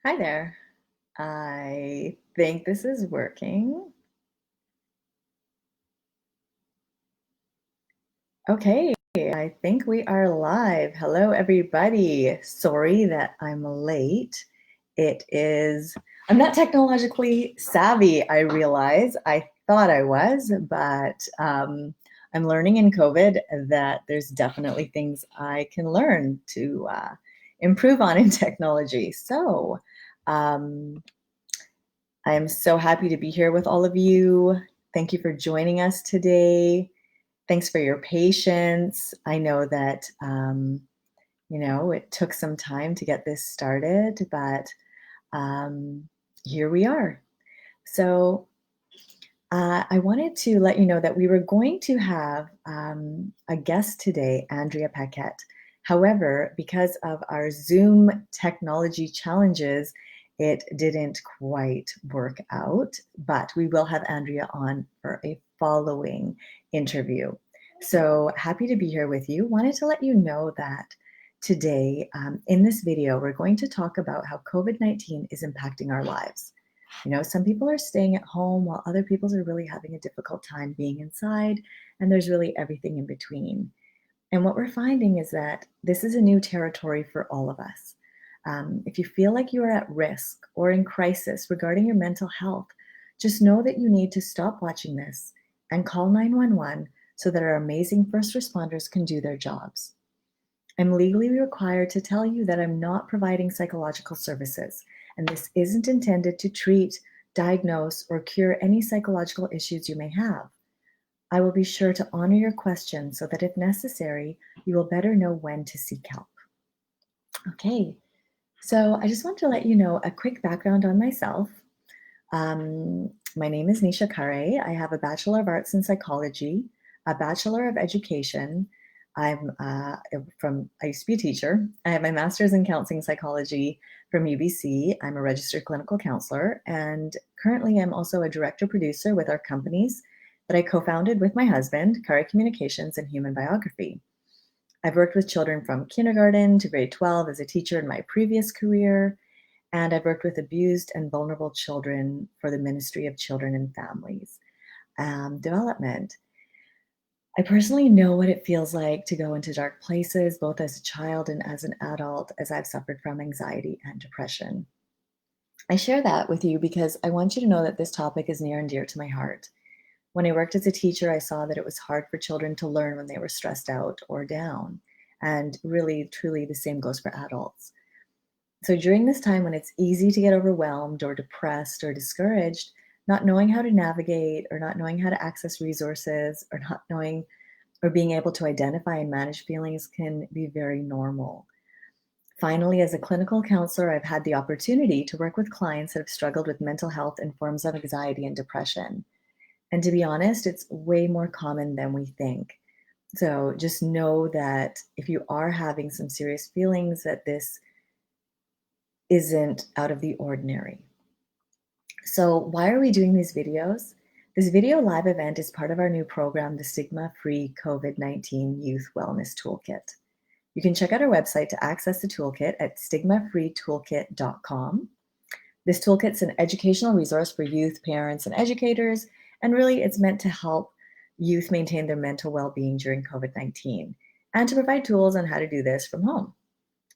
Hi there. I think this is working. Okay, I think we are live. Hello, everybody. Sorry that I'm late. I'm not technologically savvy, I realize. I thought I was, but I'm learning in COVID that there's definitely things I can learn to improve on in technology. So, um, I'm so happy to be here with all of you. Thank you for joining us today. Thanks for your patience. I know that, it took some time to get this started, but here we are. So, I wanted to let you know that we were going to have a guest today, Andrea Paquette. However, because of our Zoom technology challenges, it didn't quite work out, but we will have Andrea on for a following interview. So happy to be here with you. Wanted to let you know that today in this video, we're going to talk about how COVID-19 is impacting our lives. Some people are staying at home while other people are really having a difficult time being inside, and there's really everything in between. And what we're finding is that this is a new territory for all of us. If you feel like you are at risk or in crisis regarding your mental health, just know that you need to stop watching this and call 911 so that our amazing first responders can do their jobs. I'm legally required to tell you that I'm not providing psychological services, and this isn't intended to treat, diagnose, or cure any psychological issues you may have. I will be sure to honor your questions so that if necessary, you will better know when to seek help. Okay, so I just want to let you know a quick background on myself. My name is Nisha Khare. I have a Bachelor of Arts in Psychology, a Bachelor of Education. I used to be a teacher. I have my Master's in Counseling Psychology from UBC. I'm a registered clinical counselor, and currently I'm also a director producer with our companies that I co-founded with my husband, Khare Communications and Human Biography. I've worked with children from kindergarten to grade 12 as a teacher in my previous career, and I've worked with abused and vulnerable children for the Ministry of Children and Families Development. I personally know what it feels like to go into dark places, both as a child and as an adult, as I've suffered from anxiety and depression. I share that with you because I want you to know that this topic is near and dear to my heart. When I worked as a teacher, I saw that it was hard for children to learn when they were stressed out or down. And really, truly, the same goes for adults. So during this time when it's easy to get overwhelmed or depressed or discouraged, not knowing how to navigate or not knowing how to access resources or not knowing or being able to identify and manage feelings can be very normal. Finally, as a clinical counselor, I've had the opportunity to work with clients that have struggled with mental health and forms of anxiety and depression. And to be honest, it's way more common than we think. So just know that if you are having some serious feelings, that this isn't out of the ordinary. So why are we doing these videos? This video live event is part of our new program, the Stigma-Free COVID-19 Youth Wellness Toolkit. You can check out our website to access the toolkit at stigmafreetoolkit.com. This toolkit's an educational resource for youth, parents, and educators, and really it's meant to help youth maintain their mental well-being during COVID-19 and to provide tools on how to do this from home.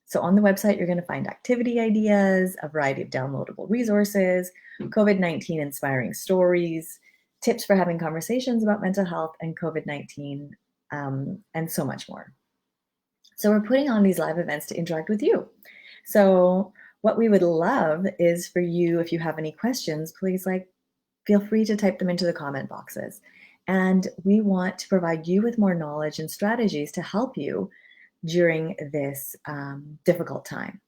So on the website, you're going to find activity ideas, a variety of downloadable resources, COVID-19 inspiring stories, tips for having conversations about mental health and COVID-19, and so much more. So we're putting on these live events to interact with you. So what we would love is for you, if you have any questions, please feel free to type them into the comment boxes. And we want to provide you with more knowledge and strategies to help you during this difficult time.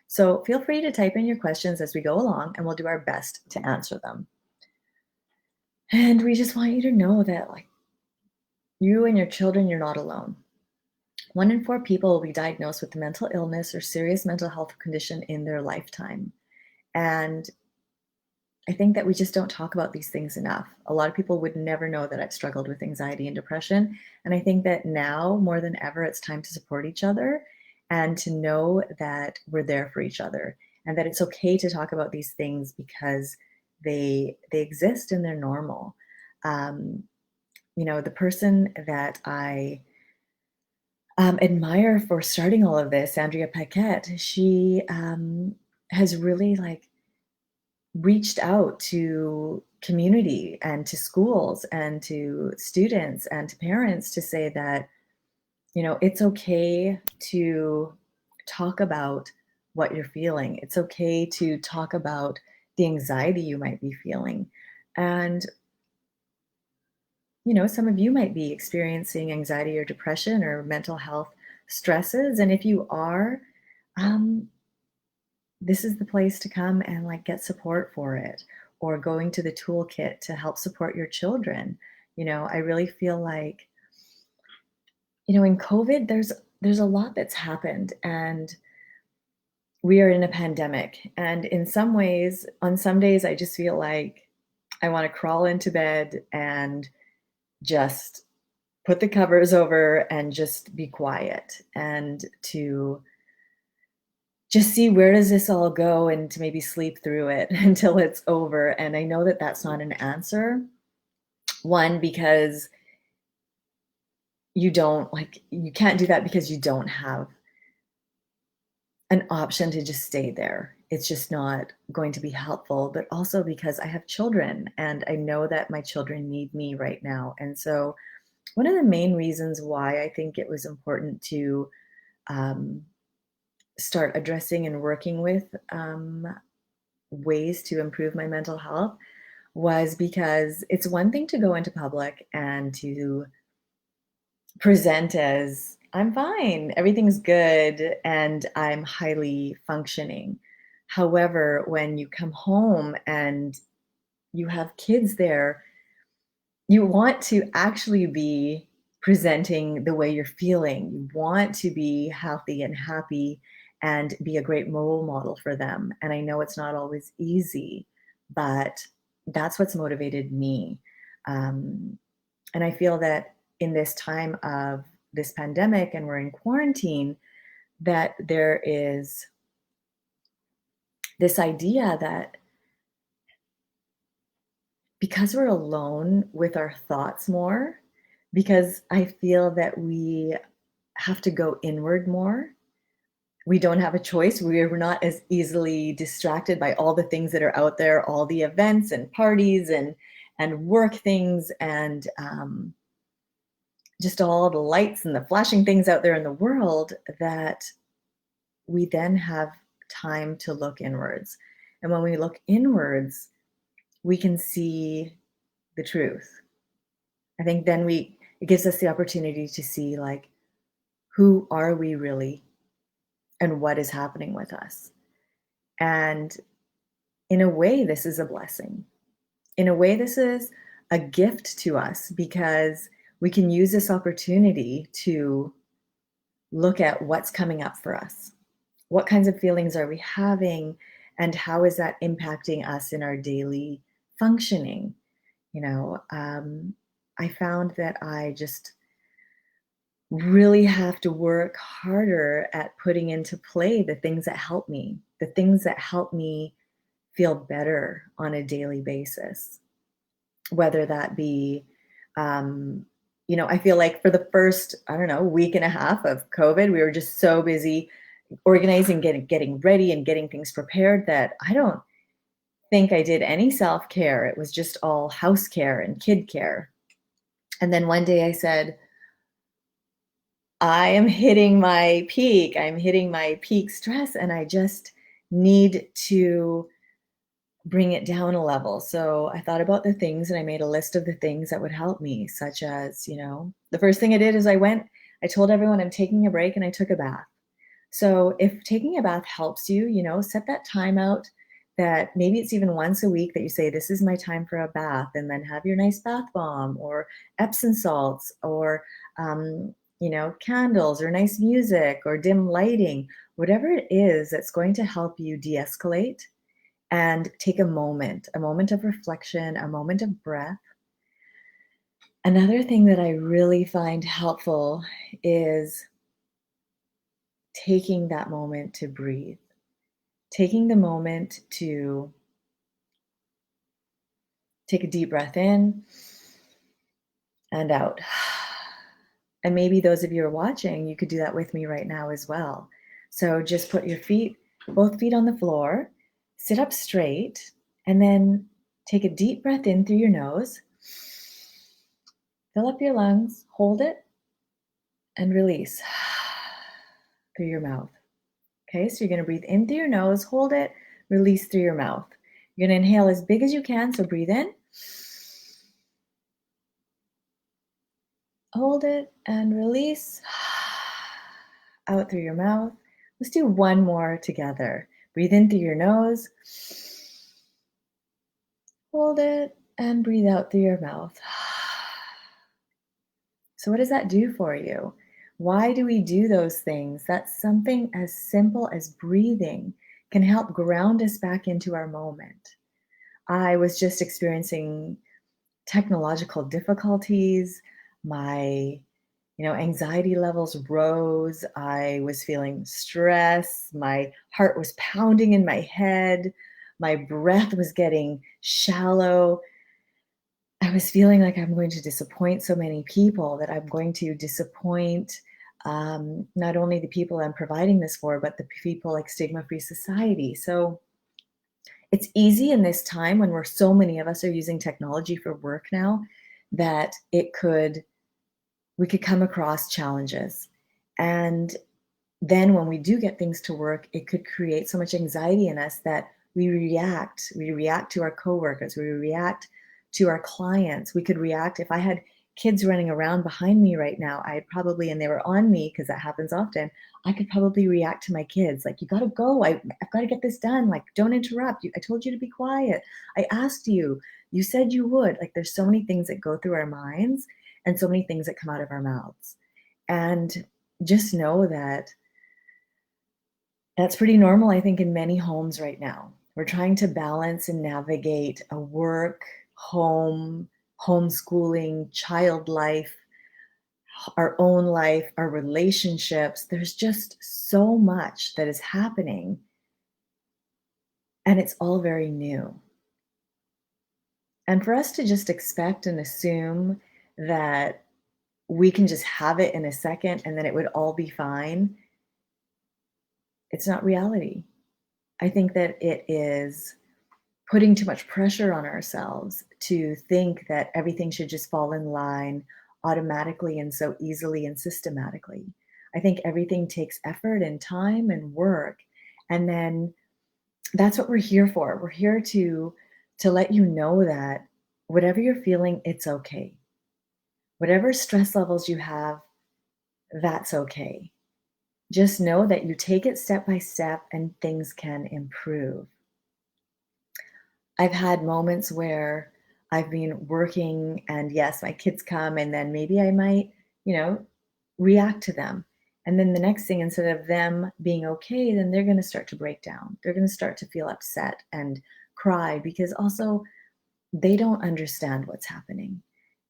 So feel free to type in your questions as we go along and we'll do our best to answer them. And we just want you to know that you and your children, you're not alone. 1 in 4 people will be diagnosed with a mental illness or serious mental health condition in their lifetime. And I think that we just don't talk about these things enough. A lot of people would never know that I've struggled with anxiety and depression. And I think that now more than ever, it's time to support each other and to know that we're there for each other. and that it's okay to talk about these things because they exist and they're normal. Um, the person that I admire for starting all of this, Andrea Paquette, she has really like reached out to community and to schools and to students and to parents to say that, it's okay to talk about what you're feeling. It's okay to talk about the anxiety you might be feeling. And, some of you might be experiencing anxiety or depression or mental health stresses. And if you are, um, this is the place to come and like get support for it, or going to the toolkit to help support your children. I really feel like, in COVID, there's a lot that's happened, and we are in a pandemic. And in some ways, on some days, I just feel like I want to crawl into bed and just put the covers over and just be quiet, and to just see where does this all go, and to maybe sleep through it until it's over. And I know that that's not an answer. One, because you can't do that because you don't have an option to just stay there. It's just not going to be helpful, but also because I have children and I know that my children need me right now. And so, one of the main reasons why I think it was important to um, start addressing and working with ways to improve my mental health was because it's one thing to go into public and to present as I'm fine, everything's good, and I'm highly functioning. However, when you come home and you have kids there, you want to actually be presenting the way you're feeling. You want to be healthy and happy and be a great role model for them. And I know it's not always easy, but that's what's motivated me. Um, and I feel that in this time of this pandemic and we're in quarantine, that there is this idea that because we're alone with our thoughts more, because I feel that we have to go inward more. We don't have a choice. We're not as easily distracted by all the things that are out there, all the events and parties and work things, and just all the lights and the flashing things out there in the world, that we then have time to look inwards. And when we look inwards, we can see the truth. I think then it gives us the opportunity to see, like, who are we really and what is happening with us. And in a way, this is a blessing. In a way, this is a gift to us because we can use this opportunity to look at what's coming up for us. What kinds of feelings are we having, and how is that impacting us in our daily functioning? I found that I just really have to work harder at putting into play the things that help me, the things that help me feel better on a daily basis. Whether that be, I feel like for the first, I don't know, week and a half of COVID, we were just so busy organizing, getting ready and getting things prepared that I don't think I did any self-care. It was just all house care and kid care. And then one day I said, I am hitting my peak. I'm hitting my peak stress, and I just need to bring it down a level. So I thought about the things and I made a list of the things that would help me, such as, the first thing I did is I told everyone I'm taking a break, and I took a bath. So if taking a bath helps you, set that time out, that maybe it's even once a week that you say, this is my time for a bath, and then have your nice bath bomb or Epsom salts or, candles or nice music or dim lighting, whatever it is that's going to help you de-escalate and take a moment of reflection, a moment of breath. Another thing that I really find helpful is taking that moment to breathe. taking the moment to take a deep breath in and out. And maybe those of you who are watching, you could do that with me right now as well. So just put your feet, both feet on the floor, sit up straight, and then take a deep breath in through your nose. Fill up your lungs, hold it, and release through your mouth. Okay, so you're going to breathe in through your nose, hold it, release through your mouth. You're going to inhale as big as you can, so breathe in. Hold it and release out through your mouth. Let's do one more together. Breathe in through your nose. Hold it and breathe out through your mouth. So what does that do for you? Why do we do those things? That's something as simple as breathing can help ground us back into our moment. I was just experiencing technological difficulties. My anxiety levels rose. I was feeling stress. My heart was pounding in my head. My breath was getting shallow. I was feeling like I'm going to disappoint so many people, that I'm going to disappoint not only the people I'm providing this for, but the people like Stigma-Free Society. So it's easy in this time when so many of us are using technology for work now, that we could come across challenges. And then when we do get things to work, it could create so much anxiety in us that we react. We react to our coworkers. We react to our clients. We could react if I had kids running around behind me right now, and they were on me, because that happens often, I could probably react to my kids. Like, you got to go. I've got to get this done. Like, don't interrupt. I told you to be quiet. I asked you. You said you would. Like, there's so many things that go through our minds and so many things that come out of our mouths. And just know that that's pretty normal, I think, in many homes right now. We're trying to balance and navigate a work, home, homeschooling, child life, our own life, our relationships. There's just so much that is happening, and it's all very new. And for us to just expect and assume that we can just have it in a second and then it would all be fine, it's not reality. I think that it is putting too much pressure on ourselves to think that everything should just fall in line automatically and so easily and systematically. I think everything takes effort and time and work. And then that's what we're here for. We're here to let you know that whatever you're feeling, it's okay. Whatever stress levels you have, that's okay. Just know that you take it step by step and things can improve. I've had moments where I've been working and yes, my kids come and then maybe I might, react to them. And then the next thing, instead of them being okay, then they're going to start to break down. They're going to start to feel upset and cry, because also they don't understand what's happening.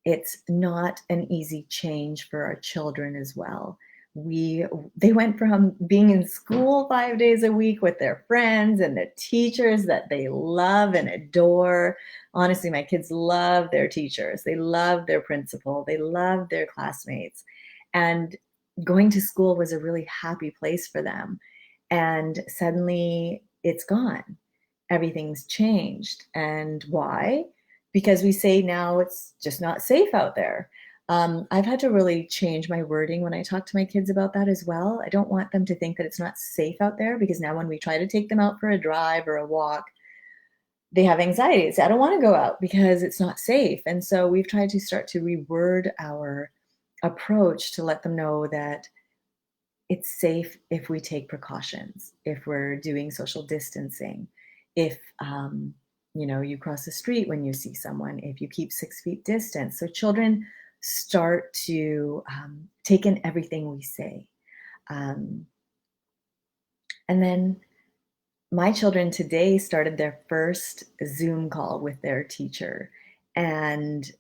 It's not an easy change for our children as well. They went from being in school 5 days a week with their friends and the teachers that they love and adore. Honestly, my kids love their teachers. They love their principal. They love their classmates. And going to school was a really happy place for them. And suddenly it's gone. Everything's changed. And why? Because we say now it's just not safe out there. I've had to really change my wording when I talk to my kids about that as well. I don't want them to think that it's not safe out there, because now when we try to take them out for a drive or a walk, they have anxiety. They say, I don't want to go out because it's not safe. And so we've tried to start to reword our approach to let them know that it's safe if we take precautions, if we're doing social distancing, if you cross the street when you see someone, if you keep 6 feet distance. So children start to take in everything we say. And then my children today started their first Zoom call with their teacher. And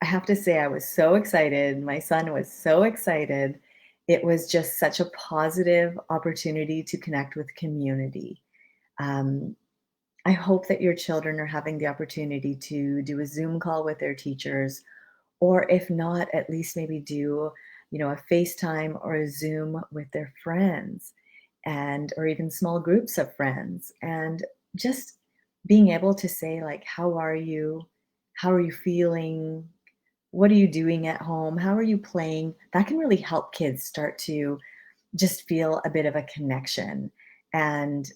I have to say, I was so excited. My son was so excited. It was just such a positive opportunity to connect with community. I hope that your children are having the opportunity to do a Zoom call with their teachers, or if not, at least maybe do, a FaceTime or a Zoom with their friends and or even small groups of friends. And just being able to say, like, how are you? How are you feeling? What are you doing at home? How are you playing? That can really help kids start to just feel a bit of a connection. And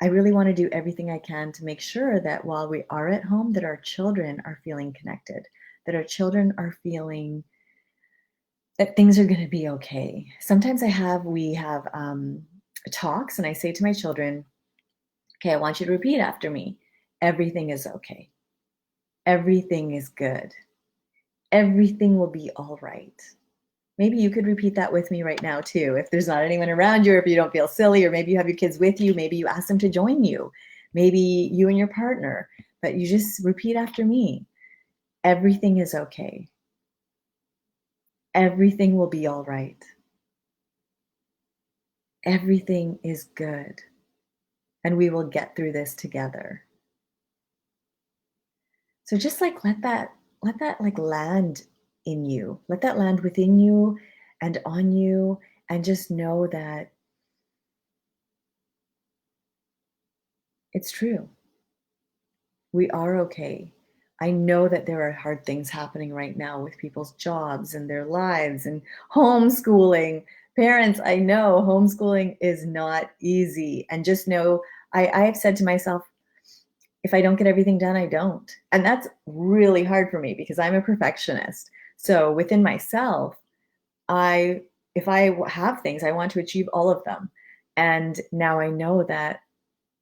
I really want to do everything I can to make sure that while we are at home, that our children are feeling connected, that our children are feeling that things are going to be okay. Sometimes we have talks, and I say to my children, okay, I want you to repeat after me. Everything is okay. Everything is good. Everything will be all right. Maybe you could repeat that with me right now too. If there's not anyone around you, or if you don't feel silly, or maybe you have your kids with you, maybe you ask them to join you, maybe you and your partner, but you just repeat after me. Everything is okay. Everything will be all right. Everything is good. And we will get through this together. So just like let that like land in you. Let that land within you and on you, and just know that it's true. We are okay. I know that there are hard things happening right now with people's jobs and their lives and homeschooling. Parents, I know homeschooling is not easy. And just know, I have said to myself, if I don't get everything done, I don't. And that's really hard for me because I'm a perfectionist. So within myself, I if I have things, I want to achieve all of them. And now I know that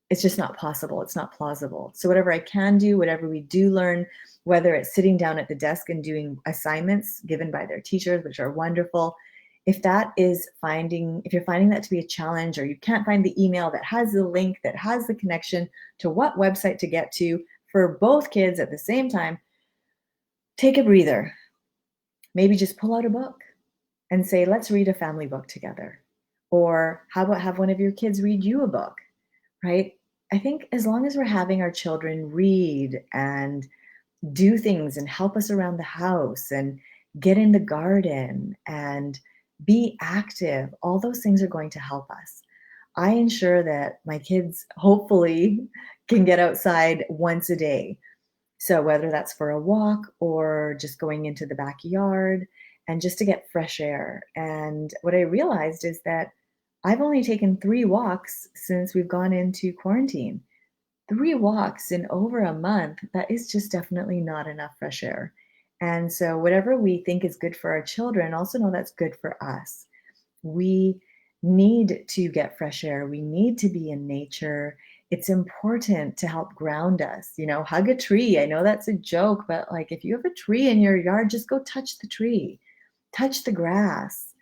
it's just not possible. It's not plausible. So whatever I can do, whatever we do learn, whether it's sitting down at the desk and doing assignments given by their teachers, which are wonderful, if you're finding that to be a challenge, or you can't find the email that has the link, that has the connection to what website to get to for both kids at the same time, take a breather. Maybe just pull out a book and say, let's read a family book together. Or how about have one of your kids read you a book, right? I think as long as we're having our children read and do things and help us around the house and get in the garden and be active, all those things are going to help us. I ensure that my kids hopefully can get outside once a day. So whether that's for a walk or just going into the backyard and just to get fresh air. And what I realized is that I've only taken 3 walks since we've gone into quarantine. 3 walks in over a month, that is just definitely not enough fresh air. And so whatever we think is good for our children, also know that's good for us. We need to get fresh air. We need to be in nature. It's important to help ground us. Hug a tree. I know that's a joke, but like if you have a tree in your yard, just go touch the tree, touch the grass,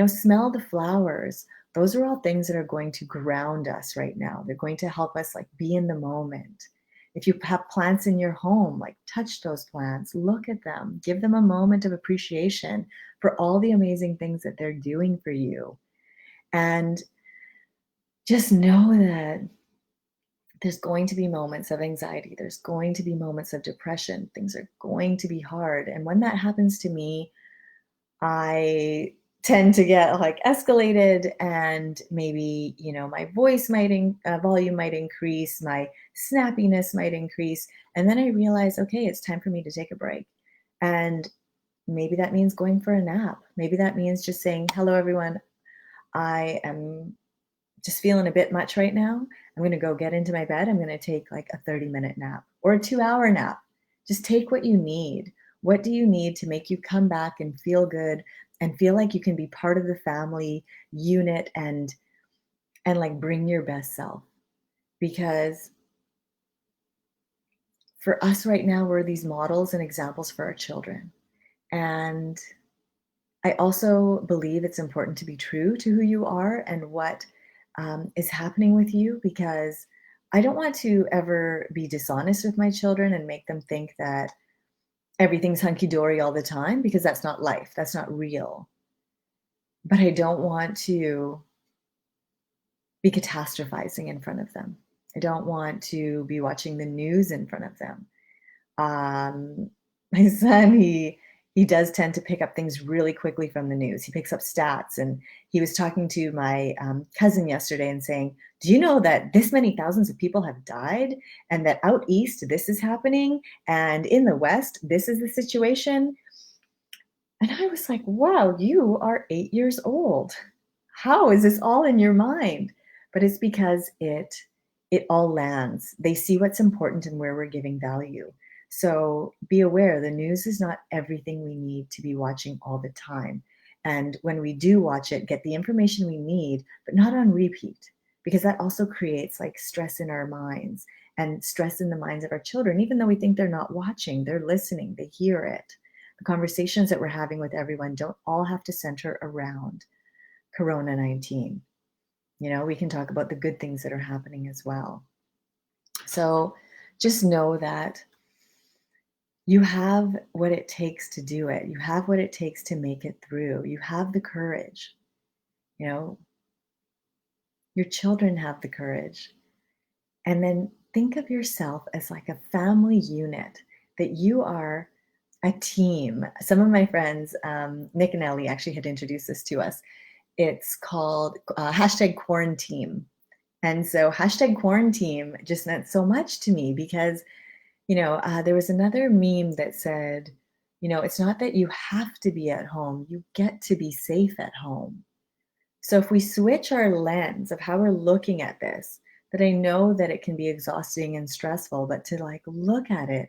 smell the flowers. Those are all things that are going to ground us right now. They're going to help us like be in the moment. If you have plants in your home, like touch those plants, look at them, give them a moment of appreciation for all the amazing things that they're doing for you. And just know that there's going to be moments of anxiety. There's going to be moments of depression. Things are going to be hard. And when that happens to me, I tend to get like escalated, and maybe, my volume might increase, my snappiness might increase. And then I realize, okay, it's time for me to take a break. And maybe that means going for a nap. Maybe that means just saying, hello, everyone. I am just feeling a bit much right now. I'm going to go get into my bed. I'm going to take like a 30-minute nap or a 2-hour nap. Just take what you need. What do you need to make you come back and feel good and feel like you can be part of the family unit and like bring your best self? Because for us right now, we're these models and examples for our children. And I also believe it's important to be true to who you are and what is happening with you, because I don't want to ever be dishonest with my children and make them think that everything's hunky-dory all the time, because that's not life. That's not real. But I don't want to be catastrophizing in front of them. I don't want to be watching the news in front of them. My son, he does tend to pick up things really quickly from the news. He picks up stats, and he was talking to my cousin yesterday and saying, do you know that this many thousands of people have died, and that out east this is happening, and in the west this is the situation? And I was like, wow, you are 8 years old. How is this all in your mind? But it's because it all lands. They see what's important and where we're giving value. So be aware, the news is not everything we need to be watching all the time. And when we do watch it, get the information we need, but not on repeat, because that also creates like stress in our minds and stress in the minds of our children. Even though we think they're not watching, they're listening, they hear it. The conversations that we're having with everyone don't all have to center around Corona-19. You know, we can talk about the good things that are happening as well. So just know that you have what it takes to do it. You have what it takes to make it through. You have the courage. You know, your children have the courage. And then think of yourself as like a family unit, that you are a team. Some of my friends, Nick and Ellie, actually had introduced this to us. It's called #quarantine. And so #quarantine just meant so much to me because, you know, there was another meme that said, you know, it's not that you have to be at home, you get to be safe at home. So if we switch our lens of how we're looking at this, that I know that it can be exhausting and stressful, but to like look at it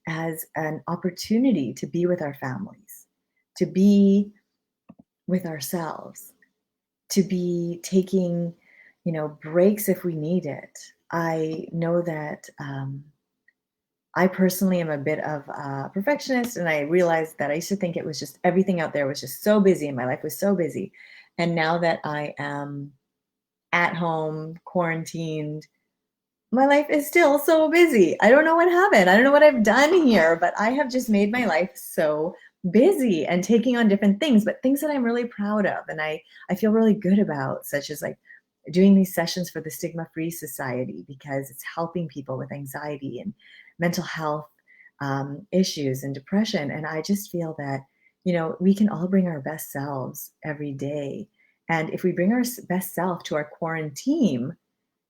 as an opportunity to be with our families, to be with ourselves, to be taking, you know, breaks if we need it. I know that I personally am a bit of a perfectionist, and I realized that I used to think it was just everything out there was just so busy and my life was so busy. And now that I am at home, quarantined, my life is still so busy. I don't know what happened. I don't know what I've done here, but I have just made my life so busy and taking on different things, but things that I'm really proud of and I feel really good about, such as like doing these sessions for the Stigma-Free Society, because it's helping people with anxiety and mental health issues and depression. And I just feel that, you know, we can all bring our best selves every day. And if we bring our best self to our quarantine,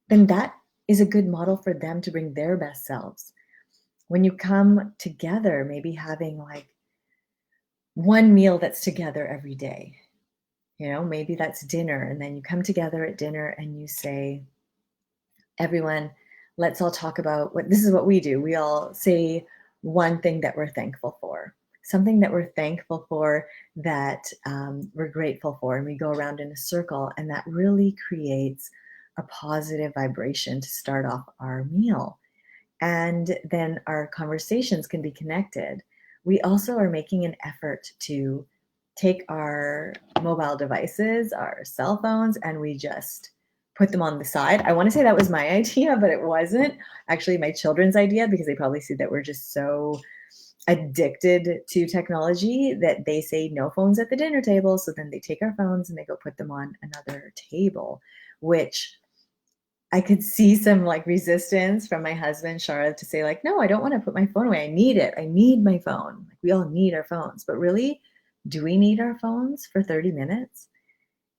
then that is a good model for them to bring their best selves. When you come together, maybe having like one meal that's together every day, you know, maybe that's dinner. And then you come together at dinner and you say, everyone, let's all talk about what this is what we do. We all say one thing that we're thankful for, something that we're thankful for, that we're grateful for. And we go around in a circle, and that really creates a positive vibration to start off our meal. And then our conversations can be connected. We also are making an effort to take our mobile devices, our cell phones, and we just put them on the side. I want to say that was my idea, but it wasn't actually my children's idea, because they probably see that we're just so addicted to technology that they say no phones at the dinner table. So then they take our phones and they go put them on another table, which I could see some like resistance from my husband, Shara, to say like, no, I don't want to put my phone away. I need it. I need my phone. Like, we all need our phones, but really, do we need our phones for 30 minutes?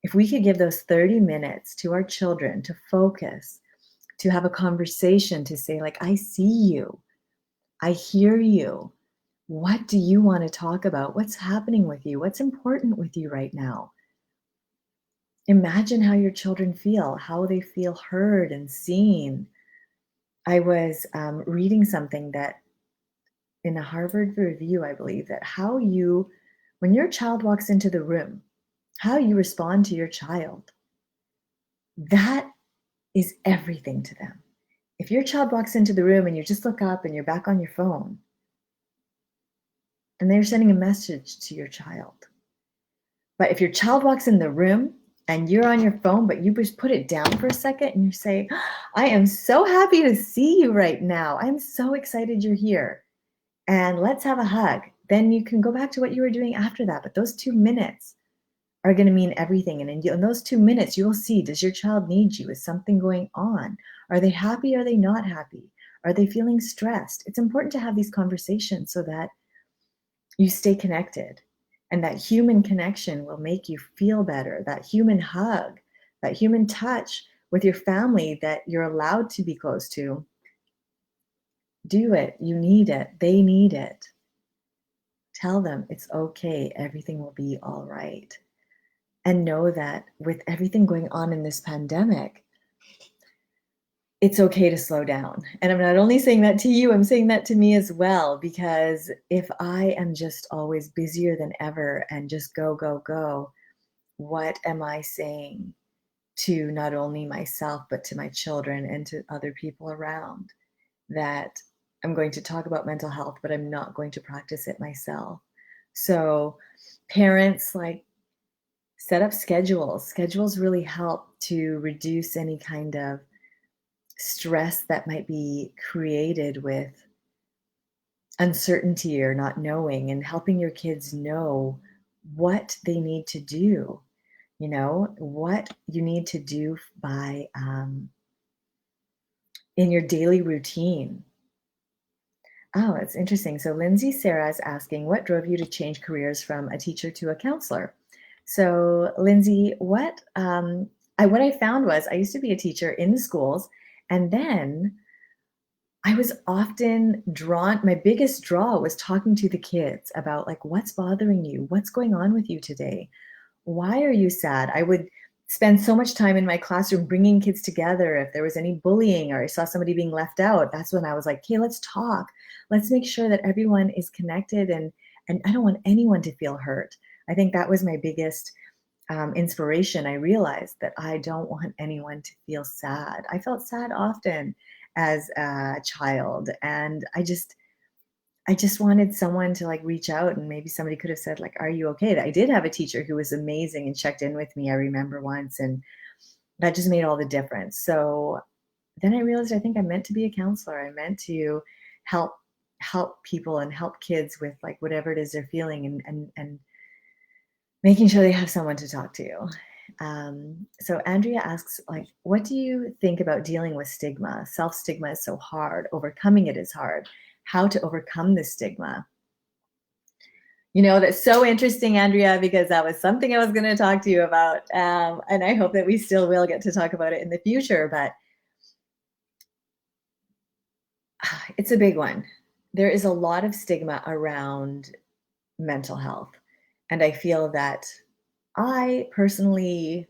If we could give those 30 minutes to our children to focus, to have a conversation, to say like, I see you, I hear you. What do you want to talk about? What's happening with you? What's important with you right now? Imagine how your children feel, how they feel heard and seen. I was reading something that in a Harvard review, I believe, that how you, when your child walks into the room, how you respond to your child, that is everything to them. If your child walks into the room and you just look up and you're back on your phone, then they're sending a message to your child. But if your child walks in the room and you're on your phone, but you just put it down for a second and you say, I am so happy to see you right now. I'm so excited you're here. And let's have a hug. Then you can go back to what you were doing after that. But those 2 minutes are going to mean everything. And in those 2 minutes, you'll see, does your child need you? Is something going on? Are they happy? Are they not happy? Are they feeling stressed? It's important to have these conversations so that you stay connected. And that human connection will make you feel better. That human hug, that human touch with your family that you're allowed to be close to. Do it. You need it. They need it. Tell them it's okay. Everything will be all right. And know that with everything going on in this pandemic, it's okay to slow down. And I'm not only saying that to you, I'm saying that to me as well, because if I am just always busier than ever and just go, go, go, what am I saying to not only myself, but to my children and to other people around? That I'm going to talk about mental health, but I'm not going to practice it myself. So parents, like, set up schedules. Schedules really help to reduce any kind of stress that might be created with uncertainty or not knowing, and helping your kids know what they need to do, what you need to do by in your daily routine. Oh, it's interesting. So Lindsay Sarah is asking, what drove you to change careers from a teacher to a counselor? So Lindsay, what I found was I used to be a teacher in the schools, and then I was often drawn, my biggest draw was talking to the kids about, like, what's bothering you? What's going on with you today? Why are you sad? I would spend so much time in my classroom bringing kids together. If there was any bullying or I saw somebody being left out, that's when I was like, okay, let's talk. Let's make sure that everyone is connected, and I don't want anyone to feel hurt. I think that was my biggest inspiration. I realized that I don't want anyone to feel sad. I felt sad often as a child, and I just wanted someone to, like, reach out, and maybe somebody could have said, like, are you okay? I did have a teacher who was amazing and checked in with me, I remember once, and that just made all the difference. So then I realized I think I'm meant to be a counselor. I'm meant to help people and help kids with, like, whatever it is they're feeling, and making sure they have someone to talk to. So Andrea asks, like, what do you think about dealing with stigma? Self-stigma is so hard. Overcoming it is hard. How to overcome the stigma? That's so interesting, Andrea, because that was something I was going to talk to you about. And I hope that we still will get to talk about it in the future, but it's a big one. There is a lot of stigma around mental health. And I feel that I personally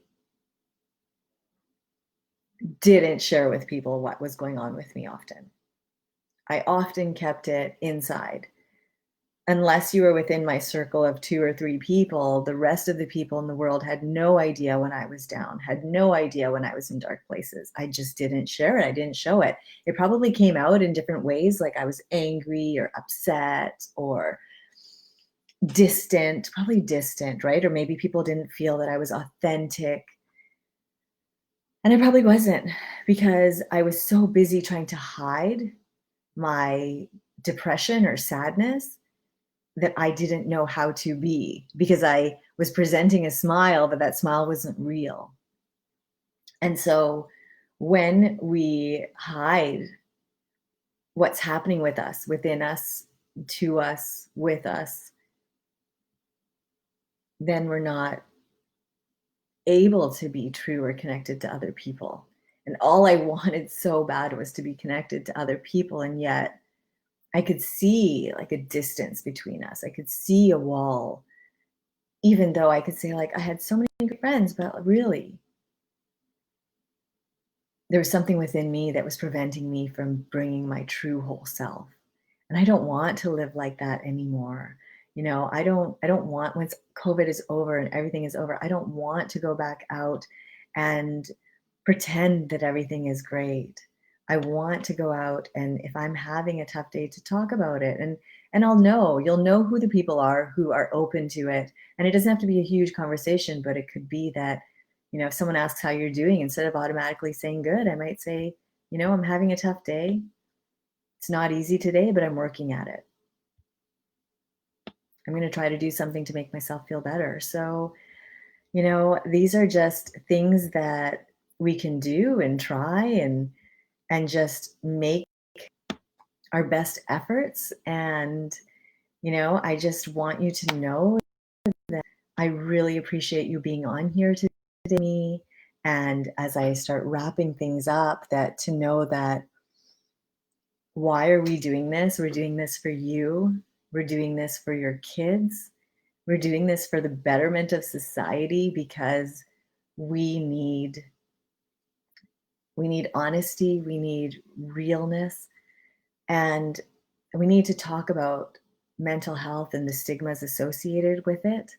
didn't share with people what was going on with me often. I often kept it inside. Unless you were within my circle of 2 or 3 people, the rest of the people in the world had no idea when I was down, had no idea when I was in dark places. I just didn't share it. I didn't show it. It probably came out in different ways, like I was angry or upset or distant, probably distant, right? Or maybe people didn't feel that I was authentic. And I probably wasn't, because I was so busy trying to hide my depression or sadness that I didn't know how to be, because I was presenting a smile, but that smile wasn't real. And so when we hide what's happening with us, within us, to us, with us, then we're not able to be true or connected to other people. And all I wanted so bad was to be connected to other people. And yet I could see, like, a distance between us. I could see a wall, even though I could say, like, I had so many good friends, but really, there was something within me that was preventing me from bringing my true whole self. And I don't want to live like that anymore. I don't want, once COVID is over and everything is over, I don't want to go back out and pretend that everything is great. I want to go out, and if I'm having a tough day, to talk about it, and you'll know who the people are who are open to it. And it doesn't have to be a huge conversation, but it could be that, if someone asks how you're doing, instead of automatically saying good, I might say, I'm having a tough day. It's not easy today, but I'm working at it. I'm going to try to do something to make myself feel better. So, these are just things that we can do and try and just make our best efforts. And, I just want you to know that I really appreciate you being on here today. And as I start wrapping things up, that to know that why are we doing this? We're doing this for you. We're doing this for your kids. We're doing this for the betterment of society because we need we need honesty, we need realness, and we need to talk about mental health and the stigmas associated with it,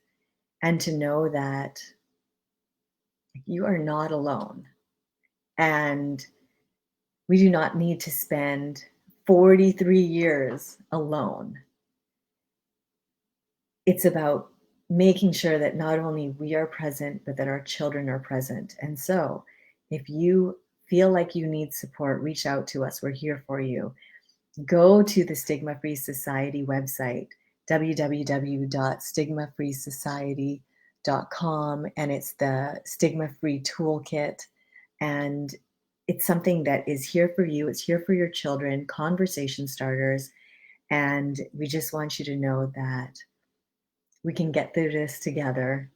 and to know that you are not alone. And we do not need to spend 43 years alone. It's about making sure that not only we are present, but that our children are present. And so, if you feel like you need support, reach out to us. We're here for you. Go to the Stigma-Free Society website, www.stigmafreesociety.com, and it's the Stigma-Free Toolkit. And it's something that is here for you. It's here for your children, conversation starters. And we just want you to know that we can get through this together.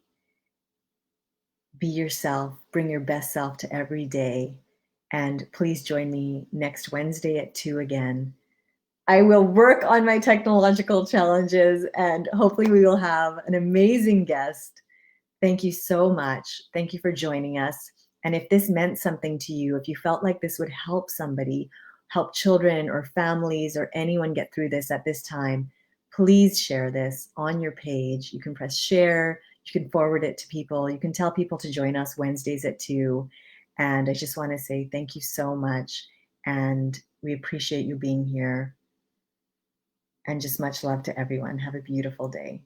Be yourself, bring your best self to every day. And please join me next Wednesday at 2 again. I will work on my technological challenges and hopefully we will have an amazing guest. Thank you so much. Thank you for joining us. And if this meant something to you, if you felt like this would help somebody, help children or families or anyone get through this at this time, please share this on your page. You can press share, you can forward it to people, you can tell people to join us Wednesdays at 2. And I just want to say thank you so much. And we appreciate you being here. And just much love to everyone. Have a beautiful day.